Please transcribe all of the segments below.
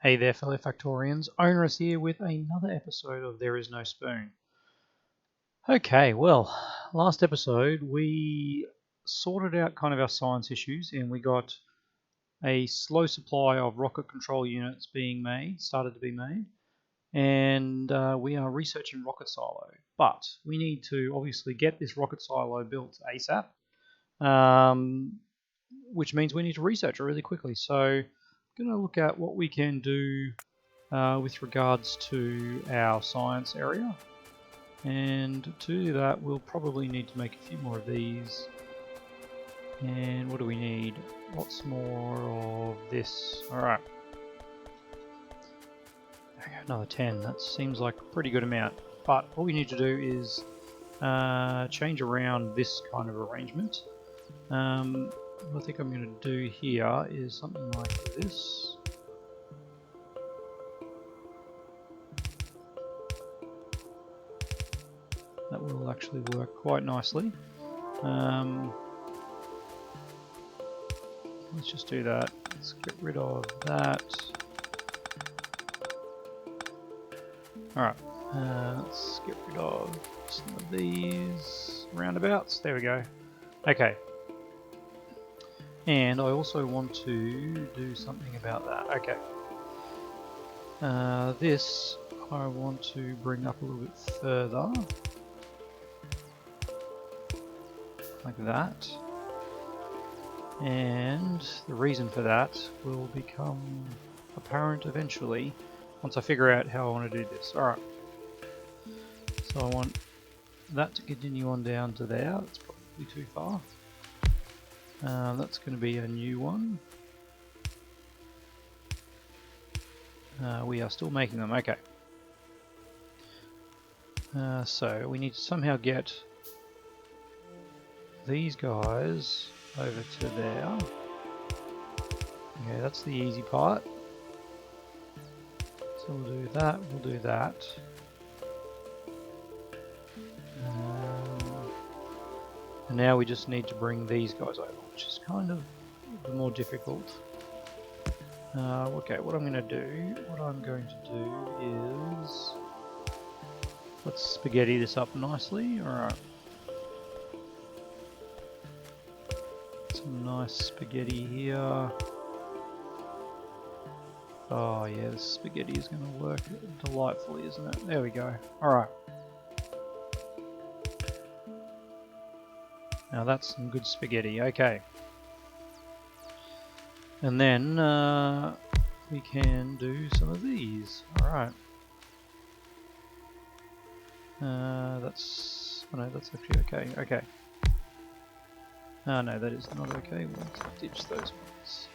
Hey there, fellow Factorians. Onerous here with another episode of There Is No Spoon. Okay, well, last episode we sorted out kind of our science issues and we got a slow supply of rocket control units started to be made, and we are researching rocket silo. But we need to obviously get this rocket silo built ASAP, which means we need to research it really quickly. So I'm going to look at what we can do with regards to our science area, and to do that we'll probably need to make a few more of these. And what do we need? Lots more of this. Alright, another 10. That seems like a pretty good amount, but what we need to do is change around this kind of arrangement. What I think I'm going to do here is something like this. That will actually work quite nicely. Let's just do that. Let's get rid of that. Alright, let's get rid of some of these roundabouts. There we go. Okay. And I also want to do something about that. Okay. This I want to bring up a little bit further. Like that. And the reason for that will become apparent eventually once I figure out how I want to do this. Alright. So I want that to continue on down to there. That's probably too far. That's going to be a new one. We are still making them. Okay. So we need to somehow get these guys over to there. Okay, that's the easy part. So we'll do that, we'll do that. And now we just need to bring these guys over, which is kind of more difficult. Okay, what I'm going to do is, let's spaghetti this up nicely. Alright. Some nice spaghetti here. Oh yeah, this spaghetti is going to work delightfully, isn't it? There we go. Alright. Now that's some good spaghetti. Okay. And then we can do some of these. Alright. That's actually okay. Okay. No, that is not okay. We'll ditch those ones.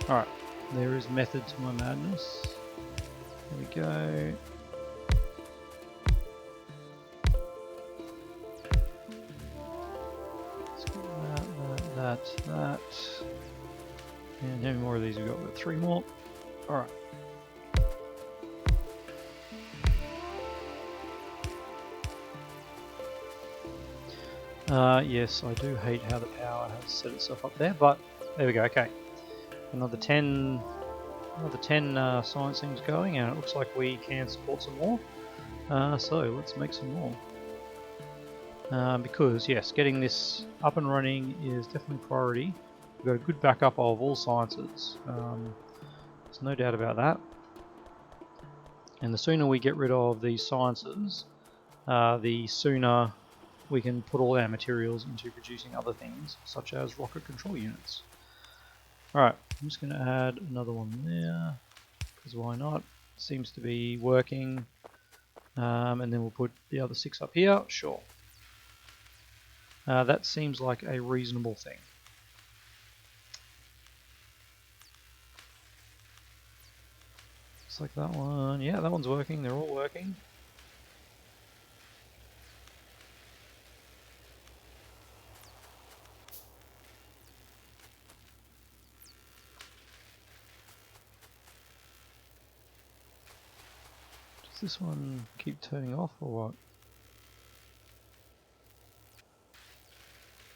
Alright, there is method to my madness. There we go. Let's get that. And how many more of these we got? We've got 3 more. Alright. Yes, I do hate how the power has set itself up there, but there we go. Okay, another 10 science things going, and it looks like we can support some more. So let's make some more. Because yes, getting this up and running is definitely priority. We've got a good backup of all sciences. There's no doubt about that. And the sooner we get rid of these sciences, the sooner we can put all our materials into producing other things, such as rocket control units. Alright, I'm just going to add another one there, because why not? Seems to be working. And then we'll put the other 6 up here, sure. That seems like a reasonable thing. Looks like that one, yeah, that one's working, they're all working. Does this one keep turning off or what?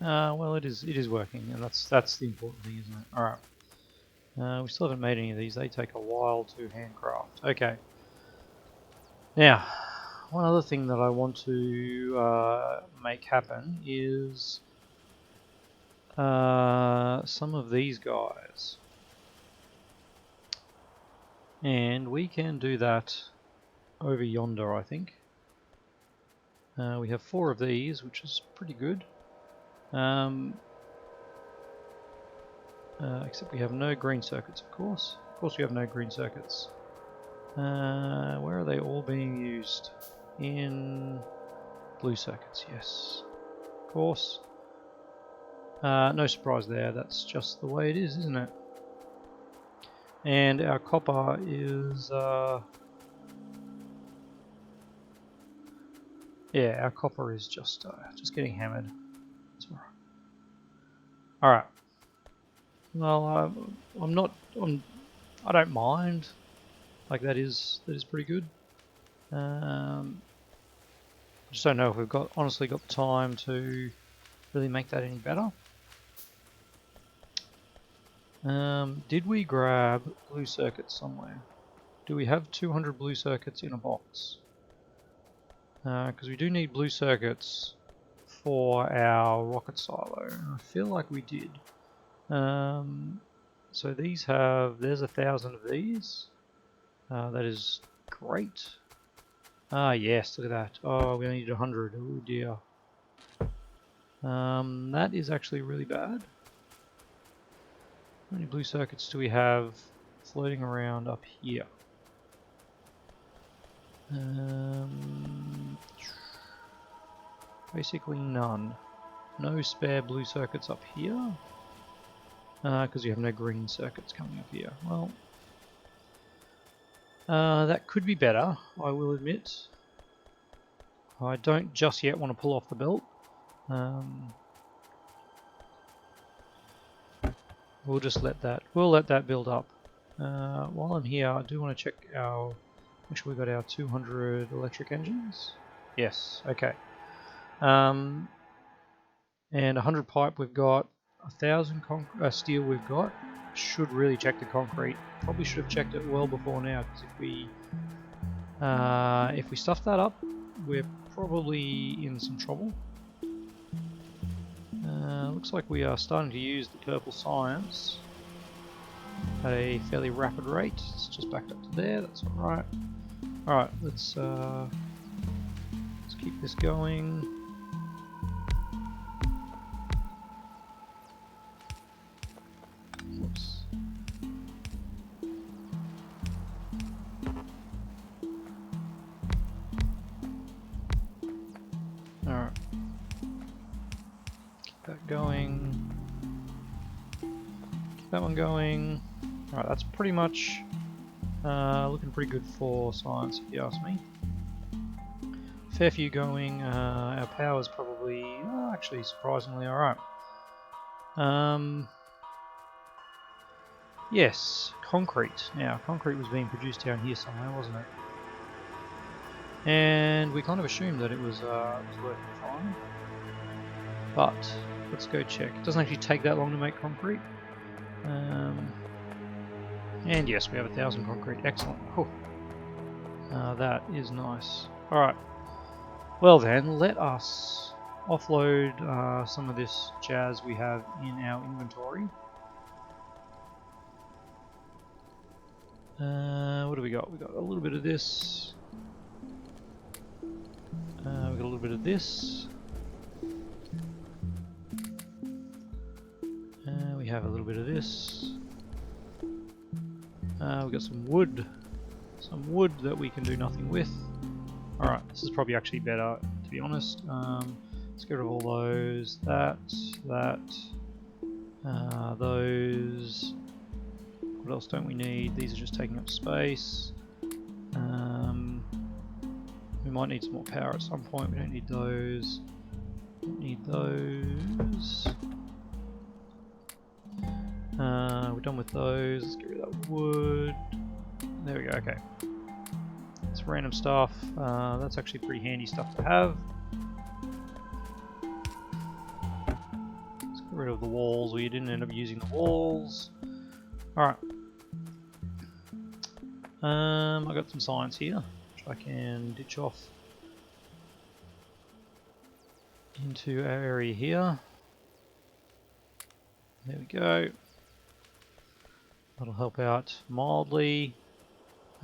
Well, it is working, and that's the important thing, isn't it? All right. We still haven't made any of these. They take a while to handcraft. Okay. Now, one other thing that I want to make happen is some of these guys. And we can do that over yonder, I think. We have 4 of these, which is pretty good. Except we have no green circuits, of course. Of course we have no green circuits. Where are they all being used? In blue circuits, yes. Of course. No surprise there, that's just the way it is, isn't it? And our copper is... yeah, our copper is just getting hammered. That's alright. Alright. Well, I don't mind. Like that is pretty good. I just don't know if we've honestly got the time to really make that any better. Did we grab blue circuits somewhere? Do we have 200 blue circuits in a box? Because we do need blue circuits for our rocket silo. I feel like we did. So these have, there's 1,000 of these. That is great. Ah yes, look at that. Oh, we only need 100. Oh dear. That is actually really bad. How many blue circuits do we have floating around up here? Basically none. No spare blue circuits up here. Because you have no green circuits coming up here. Well, that could be better, I will admit. I don't just yet want to pull off the belt. We'll just let that build up. While I'm here, I do want to check make sure we got our 200 electric engines. Yes, okay. And 100 pipe we've got, 1,000 steel we've got. Should really check the concrete. Probably should have checked it well before now, because if we stuff that up, we're probably in some trouble. Looks like we are starting to use the purple science at a fairly rapid rate. It's just backed up to there, that's alright. Alright, let's keep this going. Whoops. Alright. Keep that going. Keep that one going. Alright, that's pretty much looking pretty good for science, if you ask me. Fair few going. Our power's probably actually surprisingly alright. Yes, concrete. Now, concrete was being produced down here somewhere, wasn't it? And we kind of assumed that it was working fine. But let's go check. It doesn't actually take that long to make concrete. And yes, we have 1,000 concrete. Excellent. Cool. That is nice. Alright. Well then, let us offload some of this jazz we have in our inventory. What do we got? We got a little bit of this. We got a little bit of this. We have a little bit of this. We've got some wood. Some wood that we can do nothing with. Alright, this is probably actually better, to be honest. Let's get rid of all those. Those. What else don't we need? These are just taking up space. We might need some more power at some point. We don't need those. Don't need those. We're done with those. Let's get rid of that wood. There we go, okay. It's random stuff. That's actually pretty handy stuff to have. Let's get rid of the walls. We didn't end up using the walls. Alright. I got some science here, which I can ditch off into our area here. There we go. That'll help out mildly.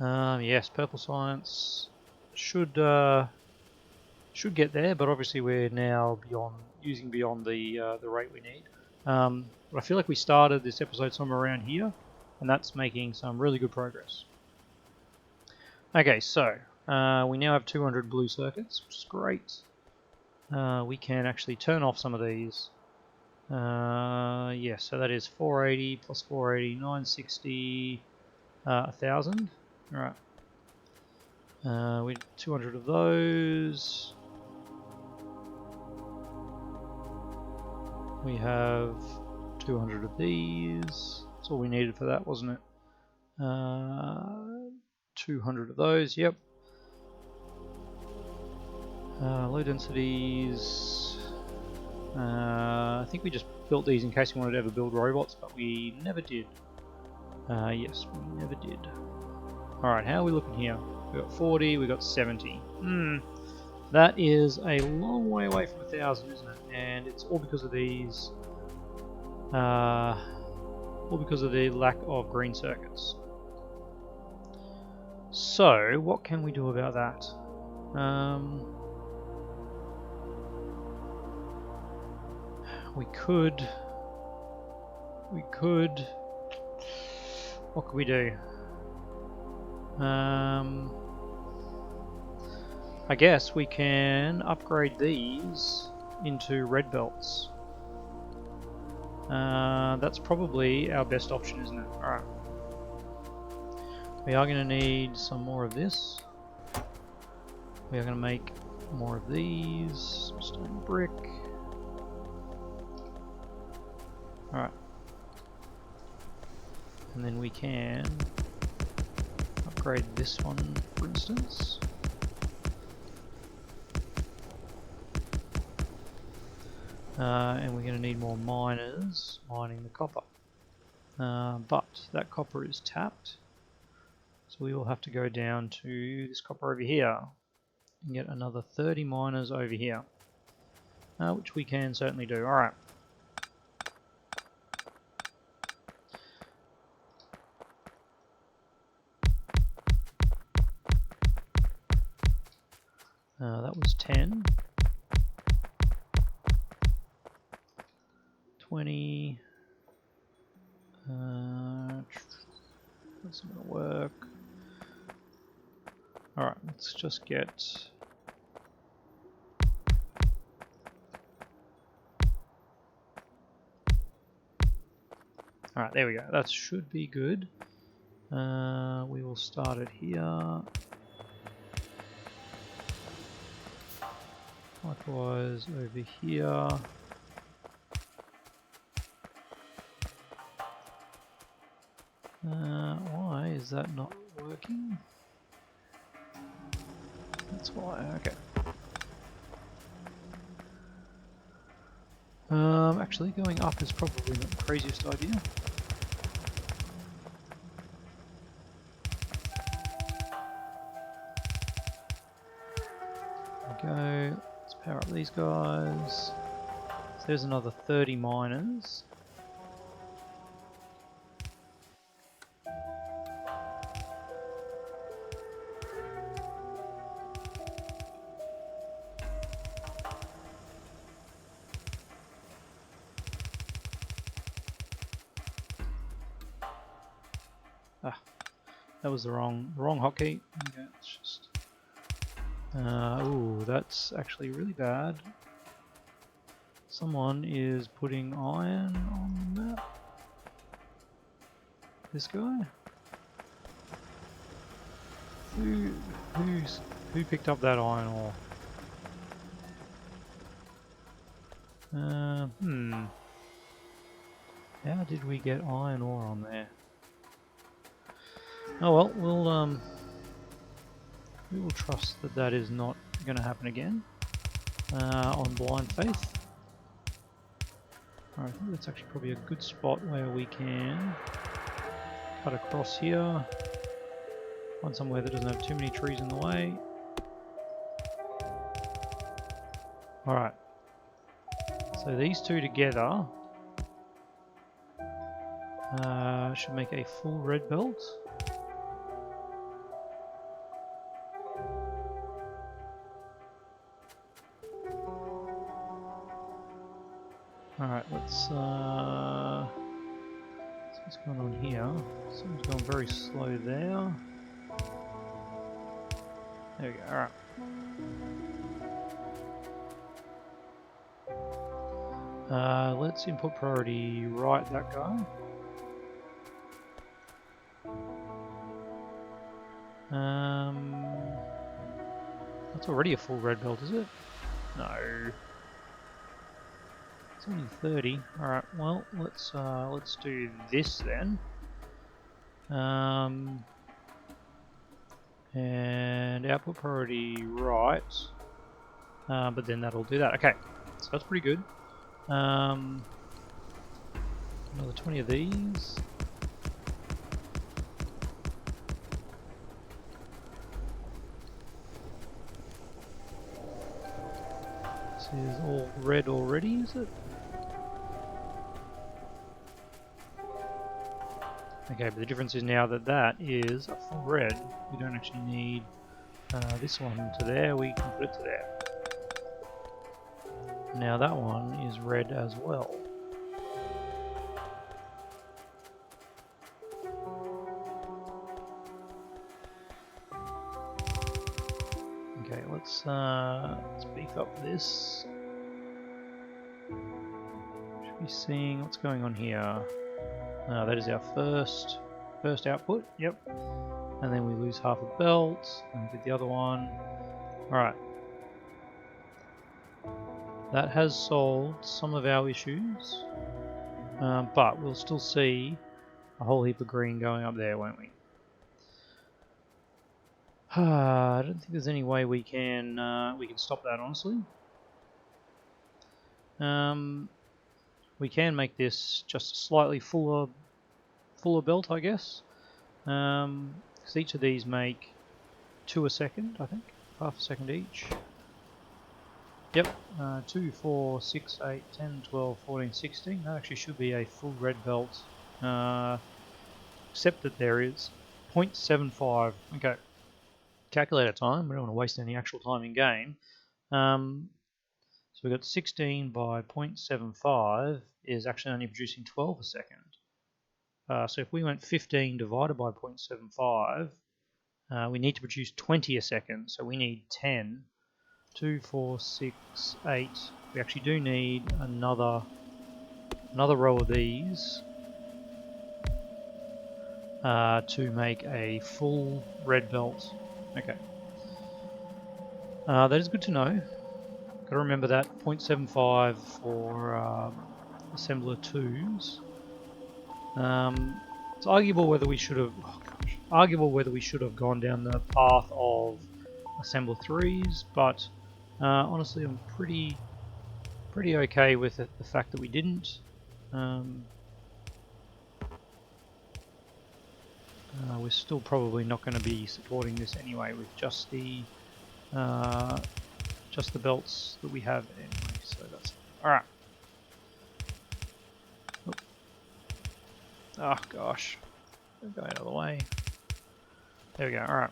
Yes, purple science should get there, but obviously we're now using beyond the rate we need. But I feel like we started this episode somewhere around here, and that's making some really good progress. Okay, so we now have 200 blue circuits, which is great. We can actually turn off some of these. Yes, so that is 480 plus 480, 960, 1000. All right. We 200 of those. We have 200 of these. That's all we needed for that, wasn't it? 200 of those. Yep. Low densities. I think we just built these in case we wanted to ever build robots, but we never did. Yes, we never did. Alright, how are we looking here? We got 40, we got 70. That is a long way away from 1000, isn't it? And it's all because of these. All because of the lack of green circuits. So, what can we do about that? We could. What could we do? I guess we can upgrade these into red belts. That's probably our best option, isn't it? Alright. We are going to need some more of this. We are going to make more of these. Stone brick. Alright. And then we can upgrade this one, for instance. And we're going to need more miners mining the copper. But that copper is tapped. So we will have to go down to this copper over here and get another 30 miners over here. Which we can certainly do. Alright. That was 10. 20. That's not going to work. Alright, let's just get... Alright, there we go. That should be good. We will start it here. Likewise over here. Why is that not working? That's why, okay. Actually going up is probably not the craziest idea. There we go. Let's power up these guys. So there's another 30 miners. That was the wrong hotkey. Okay, it's just. Ooh, that's actually really bad. Someone is putting iron on the map. This guy? Who picked up that iron ore? How did we get iron ore on there? Oh well, we will trust that that is not going to happen again on blind faith. Alright, I think that's actually probably a good spot where we can cut across here. Find somewhere that doesn't have too many trees in the way. Alright. So these two together should make a full red belt. Alright, let's see what's going on here. Something's going very slow there. There we go, alright. Let's input priority right that guy. That's already a full red belt, is it? No. It's only 30. Alright, well let's do this then. And output priority right. But then that'll do that. Okay, so that's pretty good. Another 20 of these. This is all red already, is it? Okay, but the difference is now that that is a full red. We don't actually need this one to there, we can put it to there. Now that one is red as well. Okay, let's beef up this. Should be seeing what's going on here. That is our first output, yep. And then we lose half a belt, and we get the other one. Alright. That has solved some of our issues, but we'll still see a whole heap of green going up there, won't we? I don't think there's any way we can stop that, honestly. We can make this just a slightly fuller belt, I guess. Because each of these make 2 a second, I think, half a second each. Yep, 2, 4, 6, 8, 10, 12, 14, 16. That actually should be a full red belt, except that there is 0.75. Okay, calculator time. We don't want to waste any actual time in game. So we've got 16 by 0.75 is actually only producing 12 a second. So if we went 15 divided by 0.75, we need to produce 20 a second. So we need 10. 2, 4, 6, 8. We actually do need another row of these to make a full red belt. Okay. That is good to know. Got to remember that 0.75 for assembler 2s. It's arguable whether we should have gone down the path of assembler 3s, but honestly, I'm pretty okay with it, the fact that we didn't. We're still probably not going to be supporting this anyway with just the belts that we have anyway. So that's all right. Oh gosh, go out of the way. There we go. All right.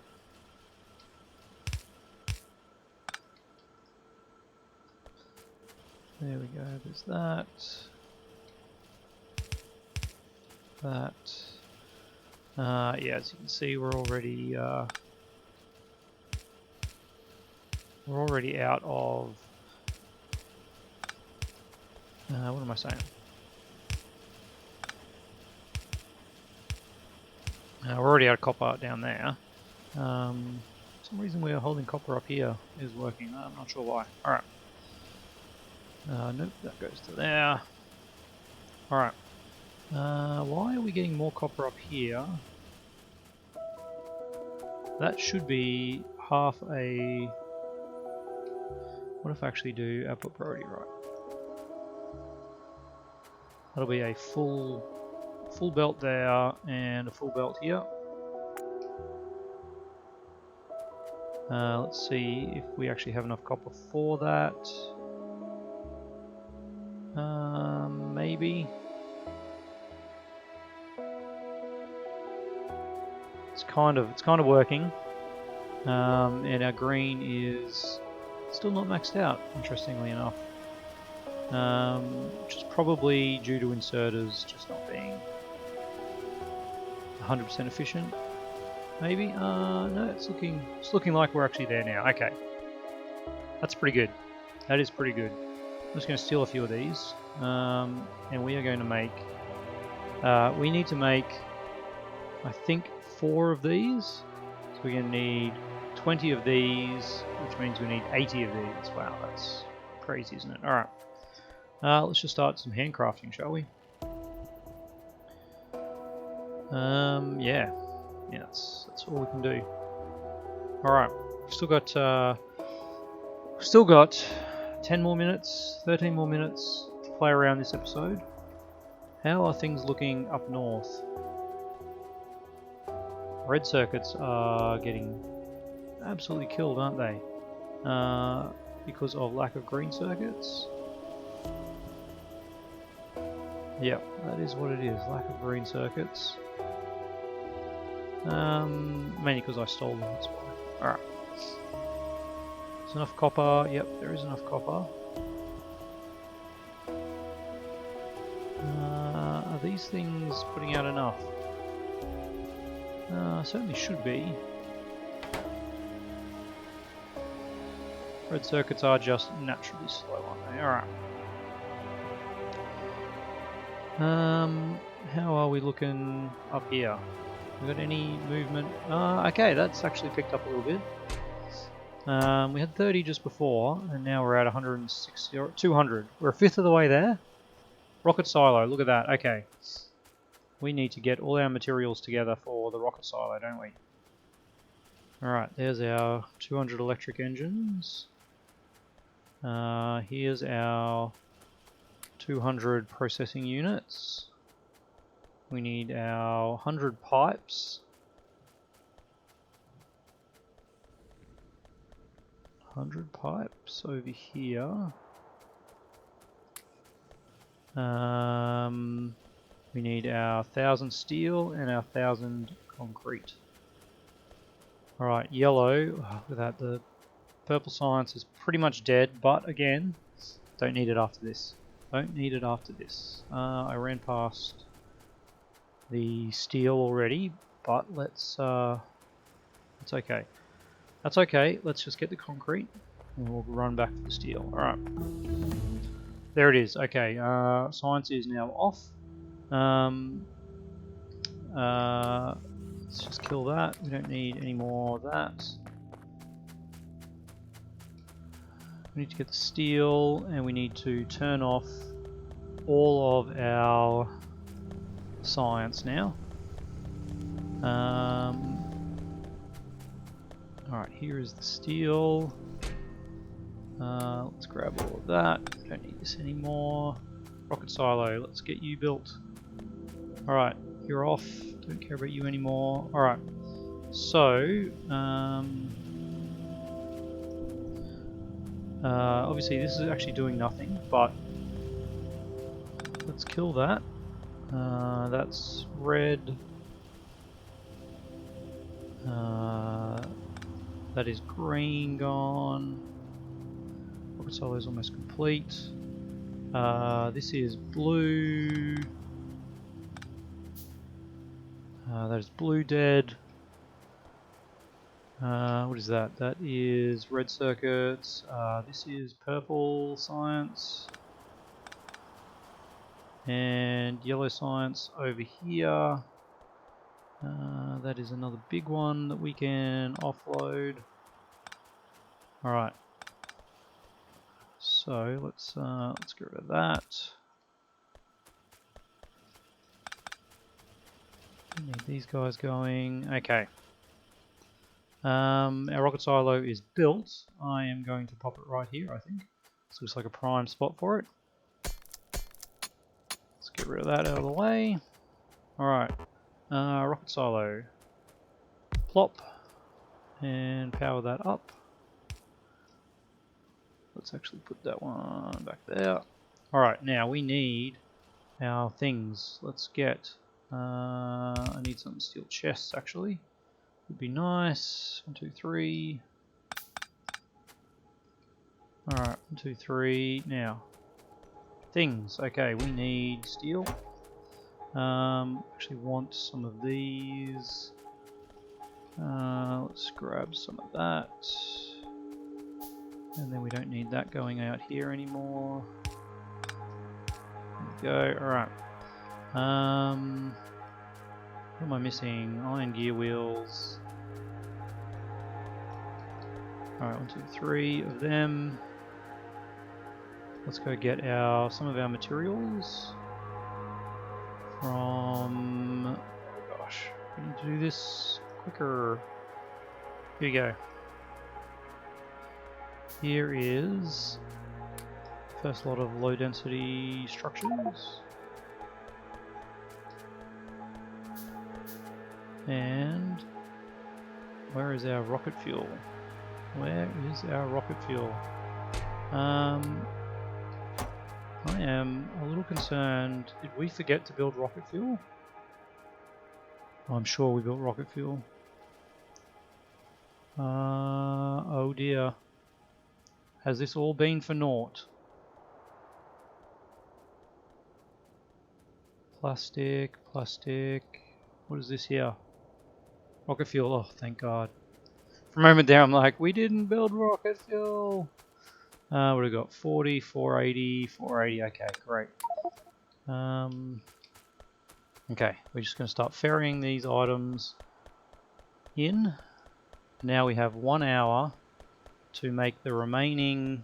There we go, there's that. Yeah, as you can see, we're already out of what am I saying? We're already out of copper down there. For some reason we're holding copper up here is working. I'm not sure why. Alright. Nope, that goes to there. Alright. Why are we getting more copper up here? That should be half a... What if I actually do output priority right? That'll be a full full belt there and a full belt here. Let's see if we actually have enough copper for that. Maybe. It's kind of working. And our green is still not maxed out, interestingly enough. Which is probably due to inserters just not being 100% efficient. Maybe? No, it's looking like we're actually there now. Okay. That's pretty good. That is pretty good. I'm just going to steal a few of these. And we are going to make... we need to make, I think, 4 of these. So we're going to need 20 of these, which means we need 80 of these. Wow, that's crazy, isn't it? Alright. Let's just start some handcrafting, shall we? Yeah. Yeah, that's all we can do. Alright, we've still got 10 more minutes, 13 more minutes to play around this episode. How are things looking up north? Red circuits are getting absolutely killed, aren't they? Because of lack of green circuits. Yep, that is what it is, lack of green circuits. Mainly because I stole them, that's why. Alright. There's enough copper, yep, there is enough copper. Are these things putting out enough? Certainly should be. Red circuits are just naturally slow, aren't they? Alright. How are we looking up here? We got any movement? Okay, that's actually picked up a little bit. We had 30 just before, and now we're at 160 or 200. We're a fifth of the way there. Rocket silo, look at that. Okay. We need to get all our materials together for the rocket silo, don't we? Alright, there's our 200 electric engines. Here's our 200 processing units. We need our 100 pipes. 100 pipes over here. We need our 1,000 steel and our 1,000 concrete. Alright, yellow. Look at that, the purple science is pretty much dead, but again, don't need it after this. Don't need it after this. I ran past the steel already, but let's it's okay. That's okay, let's just get the concrete and we'll run back to the steel. Alright. There it is. Okay, science is now off. Let's just kill that. We don't need any more of that. We need to get the steel and we need to turn off all of our science now. Alright, here is the steel. Let's grab all of that. Don't need this anymore. Rocket silo, let's get you built. Alright, you're off. Don't care about you anymore. Alright, so obviously this is actually doing nothing, but let's kill that. That's red. That is green gone. Rocket silo is almost complete. This is blue. That is blue dead. What is that? That is red circuits. This is purple science. And yellow science over here. That is another big one that we can offload. Alright. So let's get rid of that. Need these guys going. Okay. Our rocket silo is built. I am going to pop it right here, I think. This looks like a prime spot for it. Let's get rid of that out of the way. Alright, rocket silo. Plop. And power that up. Let's actually put that one back there. Alright, now we need our things. Let's get... I need some steel chests actually. Would be nice. 1, 2, 3. Alright, 1, 2, 3. Now, things. Okay, we need steel. Actually want some of these. Let's grab some of that. And then we don't need that going out here anymore. There we go. Alright. What am I missing? Iron gear wheels. Alright, 1, 2, 3 of them. Let's go get some of our materials from... Oh gosh, we need to do this quicker. Here we go. Here is first lot of low density structures. And where is our rocket fuel? Where is our rocket fuel? I am a little concerned. Did we forget to build rocket fuel? I'm sure we built rocket fuel. Oh dear. Has this all been for naught? Plastic, plastic. What is this here? Rocket fuel. Oh, thank God. For a moment there, I'm like, we didn't build rocket fuel. What have we got? 40, 480, 480. Okay, great. Okay, we're just going to start ferrying these items in. Now we have 1 hour to make the remaining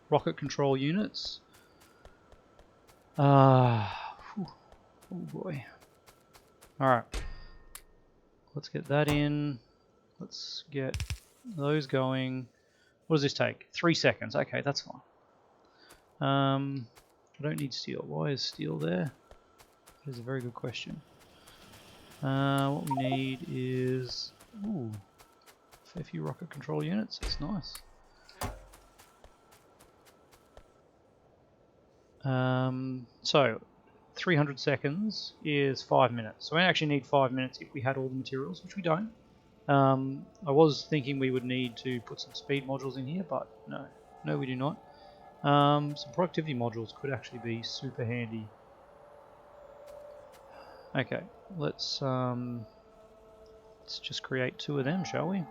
rocket control units. Oh boy. Alright. Let's get that in. Let's get those going. What does this take? 3 seconds. Okay, that's fine. I don't need steel. Why is steel there? That is a very good question. What we need is... Ooh, a fair few rocket control units. That's nice. So, 300 seconds is 5 minutes. So we actually need 5 minutes if we had all the materials, which we don't. I was thinking we would need to put some speed modules in here, but no we do not. Some productivity modules could actually be super handy. Okay, let's just create 2 of them, shall we?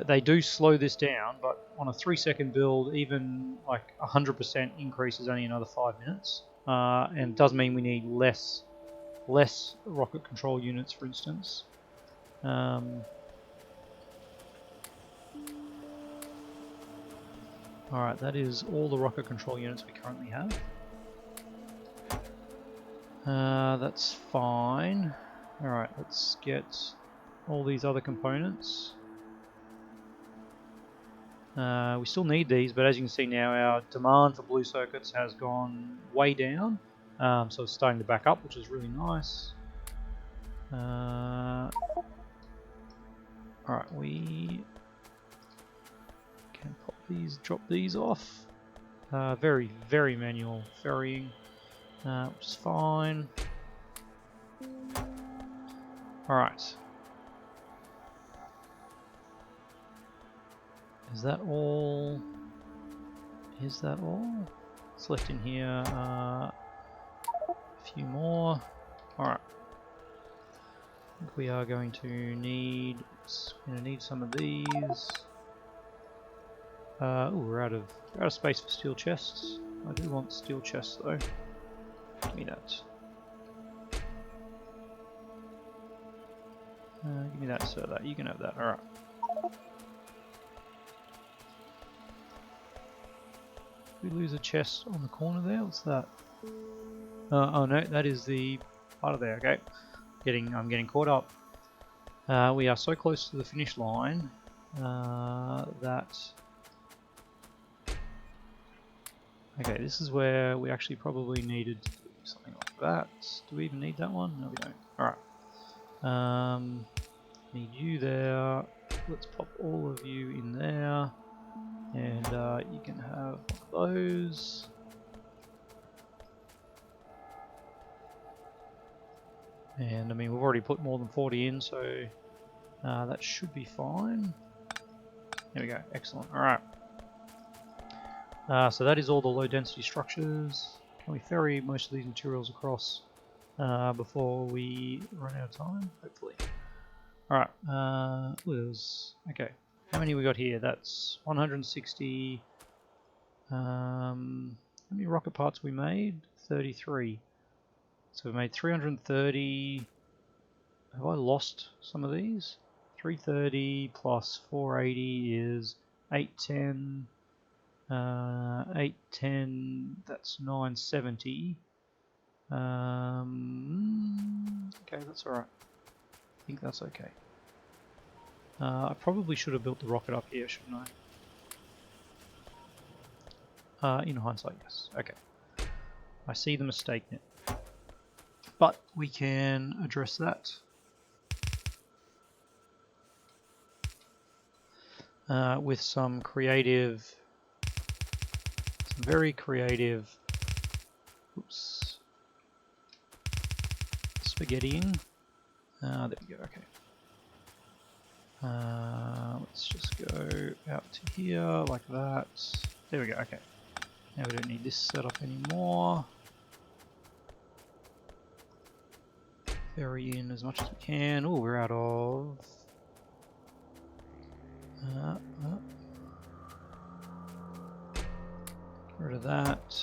They do slow this down, but on a 3-second build, even like 100% increase is only another 5 minutes, and it does mean we need less rocket control units, for instance. Alright, that is all the rocket control units we currently have. That's fine. Alright, let's get all these other components. We still need these, but as you can see now, our demand for blue circuits has gone way down. So it's starting to back up, which is really nice. Alright, we can pop these, drop these off. Very, very manual ferrying, which is fine. Alright. Is that all? Is that all? What's left in here? A few more. Alright. I think we are going to need some of these. Oh, we're out of space for steel chests. I do want steel chests though. Give me that. Give me that, sir. That you can have that. All right. Did we lose a chest on the corner there? What's that? Oh no, that is the part of there. Okay, I'm getting caught up. We are so close to the finish line that Okay, this is where we actually probably needed to do something like that. Do we even need that one? No, we don't. Alright. Need you there. Let's pop all of you in there. And you can have one of those. And I mean, we've already put more than 40 in, so that should be fine. There we go, excellent. Alright. So that is all the low density structures. Can we ferry most of these materials across before we run out of time? Hopefully. Alright, okay. How many we got here? That's 160. How many rocket parts we made? 33. So we made 330. Have I lost some of these? 330 plus 480 is 810. 810, that's 970. Okay, that's alright. I think that's okay. I probably should have built the rocket up here, shouldn't I? In hindsight, yes. Okay. I see the mistake now. But we can address that. With some very creative, spaghettiing. There we go, okay. Let's just go out to here like that. There we go, okay. Now we don't need this setup anymore. Ferry in as much as we can. Oh, we're out of... Get rid of that.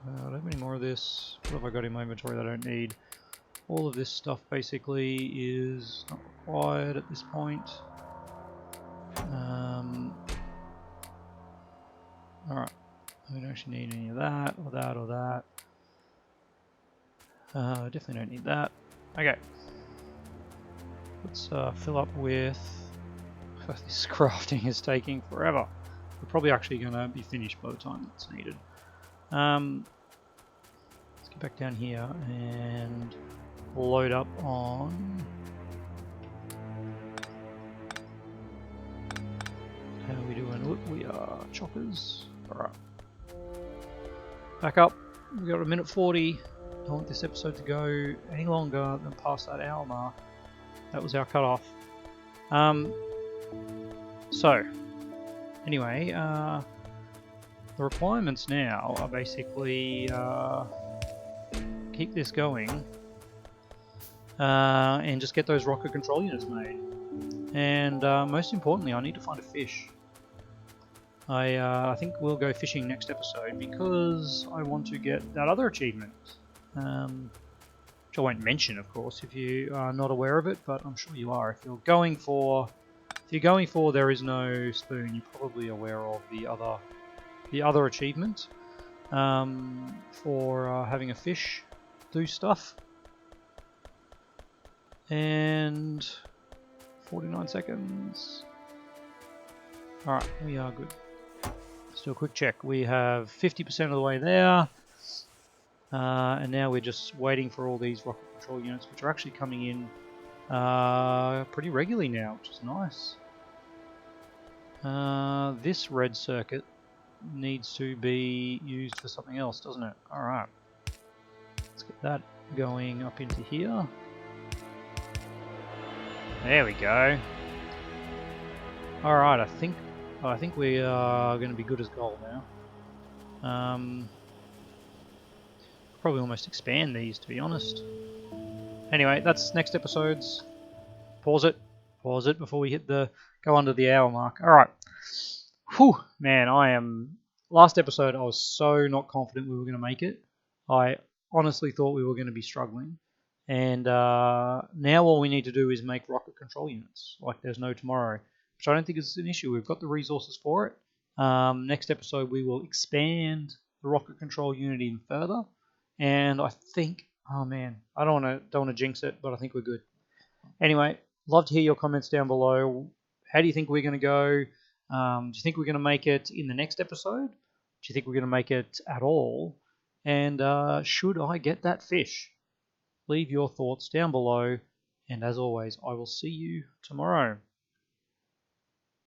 I don't have any more of this. What have I got in my inventory that I don't need? All of this stuff basically is not required at this point. Alright, we don't actually need any of that, or that, or that. Definitely don't need that. Okay. Let's fill up with... This crafting is taking forever. We're probably actually going to be finished by the time it's needed. Let's get back down here and load up on... How are we doing? Look, we are choppers. Alright. Back up. We've got a minute 40. I don't want this episode to go any longer than past that hour mark. That was our cutoff. So, anyway, the requirements now are basically keep this going and just get those rocket control units made. And most importantly, I need to find a fish. I think we'll go fishing next episode because I want to get that other achievement. Which I won't mention, of course, if you are not aware of it, but I'm sure you are. If you're going for there is no spoon, you're probably aware of the other achievement for having a fish do stuff. And 49 seconds. Alright, we are good. Let's do a quick check. We have 50% of the way there. And now we're just waiting for all these rocket control units, which are actually coming in pretty regularly now, which is nice. This red circuit needs to be used for something else, doesn't it? Alright. Let's get that going up into here. There we go. Alright, I think we are going to be good as gold now. Probably almost expand these, to be honest. Anyway, that's next episode's. Pause it before we go under the hour mark. Alright. Whew, man, last episode I was so not confident we were going to make it. I honestly thought we were going to be struggling. And now all we need to do is make rocket control units, like there's no tomorrow, which I don't think is an issue. We've got the resources for it. Next episode we will expand the rocket control unit even further. And I think, oh man, I don't want to jinx it, but I think we're good. Anyway, love to hear your comments down below. How do you think we're going to go? Do you think we're going to make it in the next episode? you think we're going to make it at all? And should I get that fish? Leave your thoughts down below, and as always, I will see you tomorrow.